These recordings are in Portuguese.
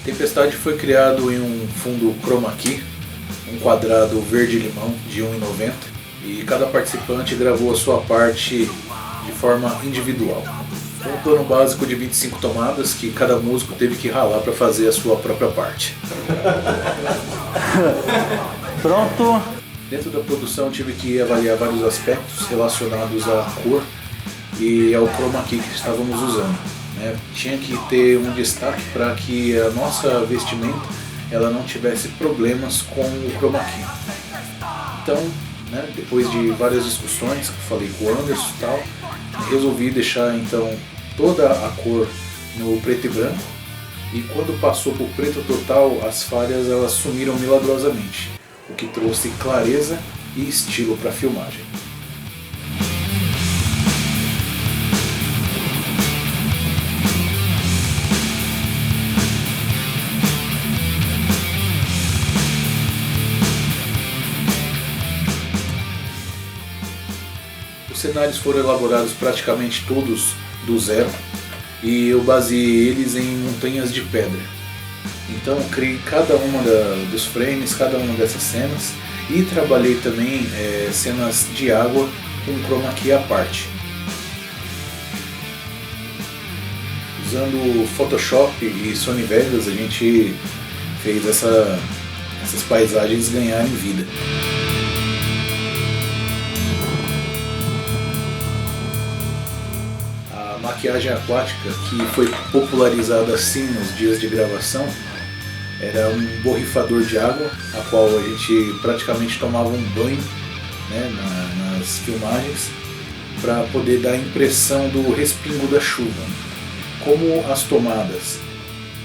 Tempestade foi criado em um fundo chroma key, um quadrado verde-limão de 1,90 e cada participante gravou a sua parte de forma individual. Foi um plano básico de 25 tomadas que cada músico teve que ralar para fazer a sua própria parte. Pronto. Dentro da produção tive que avaliar vários aspectos relacionados à cor e ao chroma key que estávamos usando. Tinha que ter um destaque para que a nossa vestimenta ela não tivesse problemas com o chroma key. Então, depois de várias discussões que eu falei com o Anderson e tal, resolvi deixar então toda a cor no preto e branco, e quando passou para o preto total, as falhas elas sumiram milagrosamente, o que trouxe clareza e estilo para a filmagem. Os cenários foram elaborados praticamente todos do zero e eu baseei eles em montanhas de pedra. Então criei cada uma dos frames, cada uma dessas cenas e trabalhei também cenas de água com chroma key à parte. Usando Photoshop e Sony Vegas a gente fez essas paisagens ganharem vida. A maquiagem aquática, que foi popularizada assim nos dias de gravação, era um borrifador de água, a qual a gente praticamente tomava um banho nas filmagens, para poder dar a impressão do respingo da chuva. Como as tomadas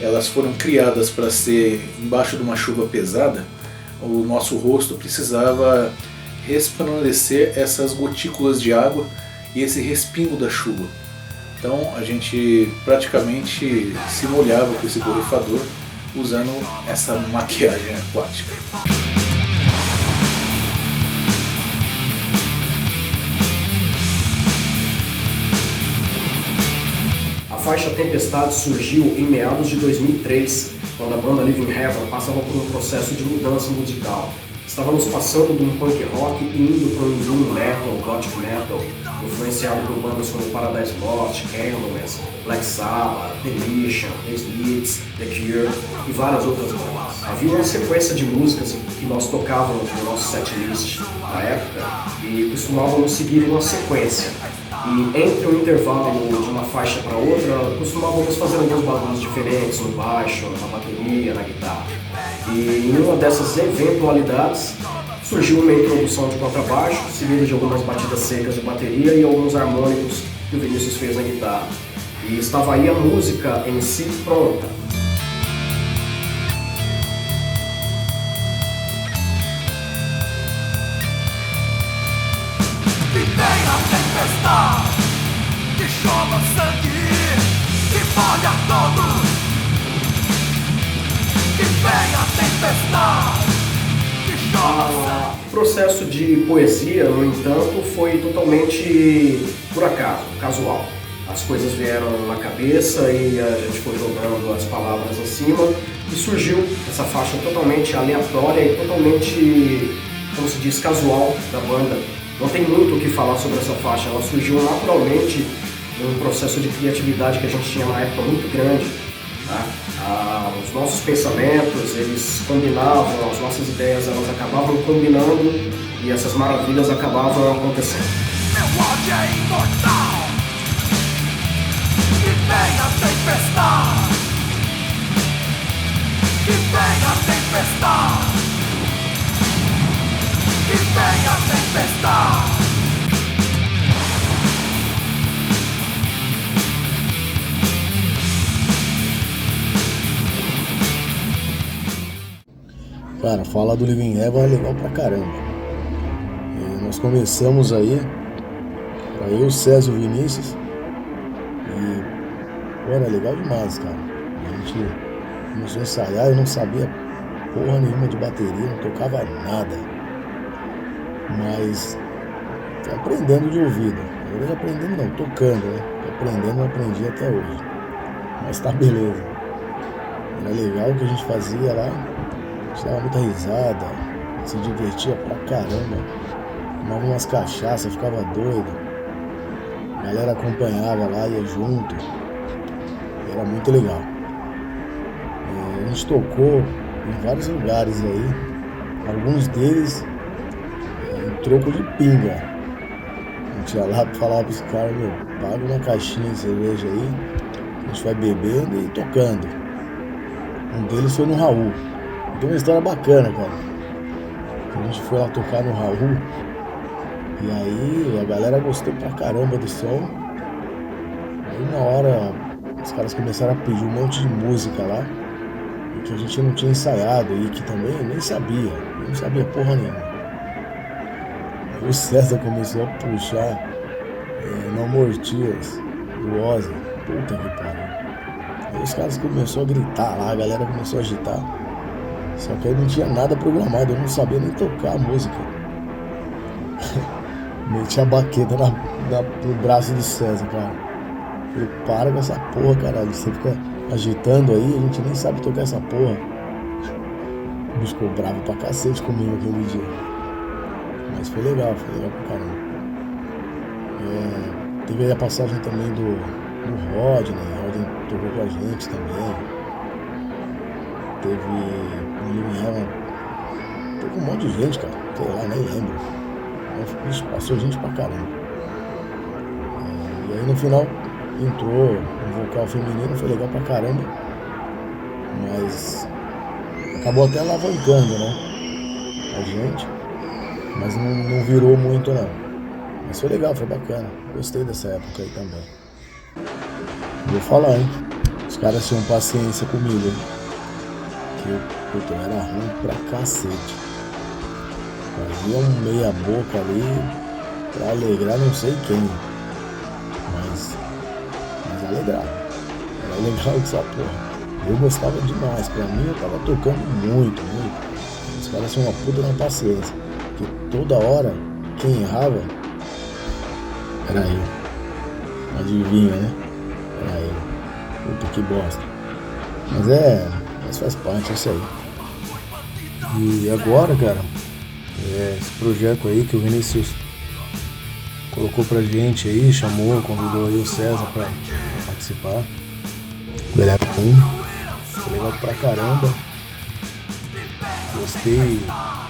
elas foram criadas para ser embaixo de uma chuva pesada, o nosso rosto precisava resplandecer essas gotículas de água e esse respingo da chuva. Então a gente praticamente se molhava com esse borrifador usando essa maquiagem aquática. A faixa Tempestade surgiu em meados de 2003, quando a banda Living Heaven passava por um processo de mudança musical. Estávamos passando de um punk rock e indo para um doom metal, gothic metal, influenciado por bandas como Paradise Lost, Candlemass, Black Sabbath, The Mission, The Smiths, The Cure e várias outras bandas. Havia uma sequência de músicas que nós tocávamos no nosso setlist na época e costumávamos seguir uma sequência. E entre um intervalo de uma faixa para outra, costumávamos fazer alguns barulhos diferentes no baixo, na bateria, na guitarra. E em uma dessas eventualidades, surgiu uma introdução de contrabaixo, seguida de algumas batidas secas de bateria e alguns harmônicos que o Vinícius fez na guitarra. E estava aí a música em si pronta. Que vem a tempestade, que chova sangue, que molha todos. Que vem a tempestade, que chova sangue. O processo de poesia, no entanto, foi totalmente por acaso, casual. As coisas vieram na cabeça e a gente foi jogando as palavras em cima e surgiu essa faixa totalmente aleatória e totalmente, como se diz, casual da banda. Não tem muito o que falar sobre essa faixa, ela surgiu naturalmente num processo de criatividade que a gente tinha na época muito grande. Tá? Os nossos pensamentos, eles combinavam, as nossas ideias, elas acabavam combinando e essas maravilhas acabavam acontecendo. Meu ódio é imortal, que vem a tempestade, que vem a tempestade, que vem a tempestade. Cara, falar do Living Heaven é legal pra caramba. E nós começamos aí, eu, o César e o Vinícius, e era legal demais, cara. A gente começou a ensaiar, eu não sabia porra nenhuma de bateria, não tocava nada. Mas aprendendo de ouvido. Na verdade, aprendendo não, tocando, né? Aprendendo, não aprendi até hoje. Mas tá beleza. Era legal o que a gente fazia lá, a gente dava muita risada, se divertia pra caramba, tomava umas cachaças, ficava doido, a galera acompanhava lá, ia junto, era muito legal. A gente tocou em vários lugares aí, alguns deles em troco de pinga. A gente ia lá e falava pros caras, meu, paga uma caixinha de cerveja aí, a gente vai bebendo e tocando. Um deles foi no Raul. Tem uma história bacana, cara. A gente foi lá tocar no Raul, e aí a galera gostou pra caramba do som. Aí na hora os caras começaram a pedir um monte de música lá, que a gente não tinha ensaiado e que também eu nem sabia. Eu não sabia porra nenhuma. Aí o César começou a puxar No More Tears do Ozzy. Puta que pariu. Aí os caras começaram a gritar lá, a galera começou a agitar. Só que aí não tinha nada programado, eu não sabia nem tocar a música. Meti a baqueta no braço do César, cara. Falei, para com essa porra, caralho. Você fica agitando aí, a gente nem sabe tocar essa porra. O bicho ficou bravo pra cacete comigo aquele dia. Mas foi legal pra caramba. Teve aí a passagem também do Rodney tocou com a gente também. Teve no Living Heaven, teve um monte de gente, cara, sei lá, nem lembro. Mas passou gente pra caramba. E aí no final entrou um vocal feminino, foi legal pra caramba. Mas acabou até alavancando, né? A gente. Mas não virou muito não. Mas foi legal, foi bacana. Gostei dessa época aí também. Vou falar, hein? Os caras tinham paciência comigo, hein? Que eu era ruim pra cacete. Fazia um meia boca ali pra alegrar não sei quem. Mas alegrava. Era legal essa porra. Eu gostava demais. Pra mim eu tava tocando muito. Os caras tinham uma puta na paciência. Porque toda hora quem errava era eu. Adivinha, né? Era eu. Puta que bosta. Mas faz parte, é isso aí. E agora, cara, esse projeto aí que o Vinícius colocou pra gente aí, chamou, convidou aí o César pra participar. Beleza, foi legal pra caramba. Gostei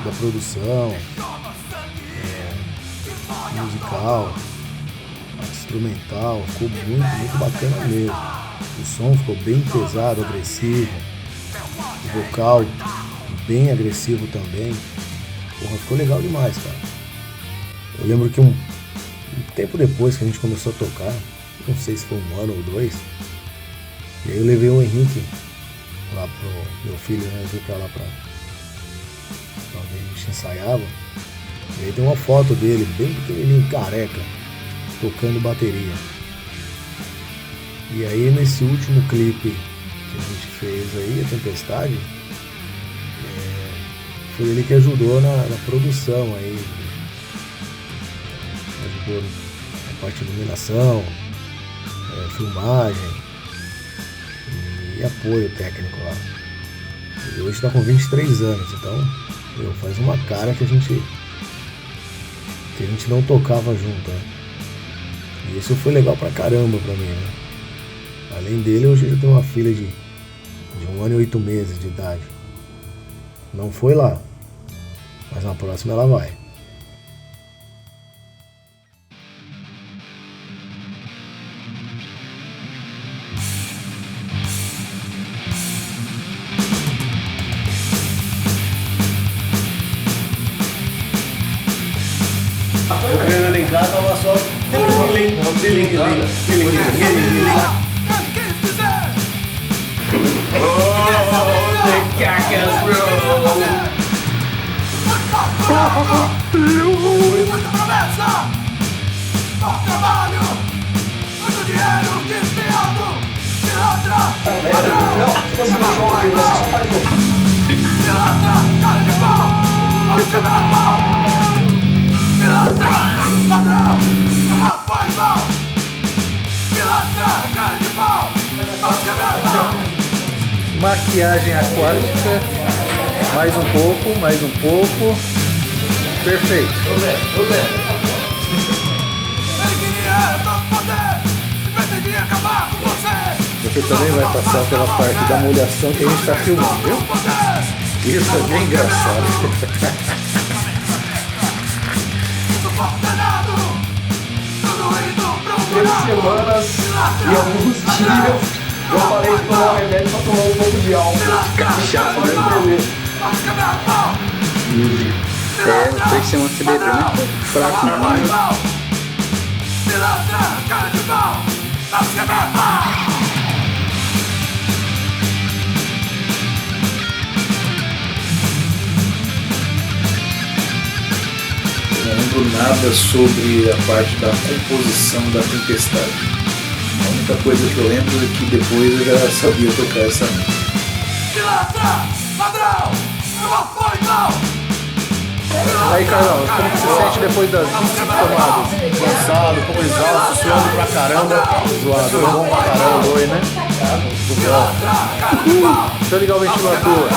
da produção, musical, instrumental, ficou muito bacana mesmo. O som ficou bem pesado, agressivo, o vocal bem agressivo também. Porra, ficou legal demais, cara. Eu lembro que um tempo depois que a gente começou a tocar, não sei se foi 1 ano ou 2, e aí eu levei o Henrique lá pro meu filho, né, veio pra lá pra onde a gente ensaiava. E aí tem uma foto dele, bem pequenininho, careca, tocando bateria. E aí nesse último clipe que a gente fez aí, A Tempestade, foi ele que ajudou na produção aí. Ajudou na parte de iluminação, filmagem e apoio técnico lá. E hoje tá com 23 anos, então faz uma cara que a gente não tocava junto, né? E isso foi legal pra caramba pra mim, né? Além dele, hoje eu tenho uma filha de 1 ano e 8 meses de idade. Não foi lá, mas na próxima ela vai. Eu treinando em casa, tava só Muita promessa, muito trabalho, muito dinheiro desviado, pilantra, ladrão, pilantra, cara de pau, onde você dá pau, pilantra, ladrão, rapaz mal, pilantra, cara de pau, onde você dá pau. maquiagem aquática. Mais um pouco, mais um pouco. Perfeito. Ele queria todo poder e pretendia acabar com você. Você também vai passar pela parte da molhação que a gente está filmando, viu? Isso é bem engraçado. Três semanas e alguns dias eu parei de tomar o remédio pra tomar um pouco de álcool. Cachaça, né? É, 3 semanas você bebeu, né? Fraco, não mais. Não lembro nada sobre a parte da composição da Tempestade. A única coisa que eu lembro é que depois eu já sabia tocar essa música. Aí, Carlão, como que você sente depois das 25 tomadas? Cansado, como exausto, suando pra caramba. Zoado, bom pra caramba, oi, né? Muito bom. Deixa eu ligar o ventilador.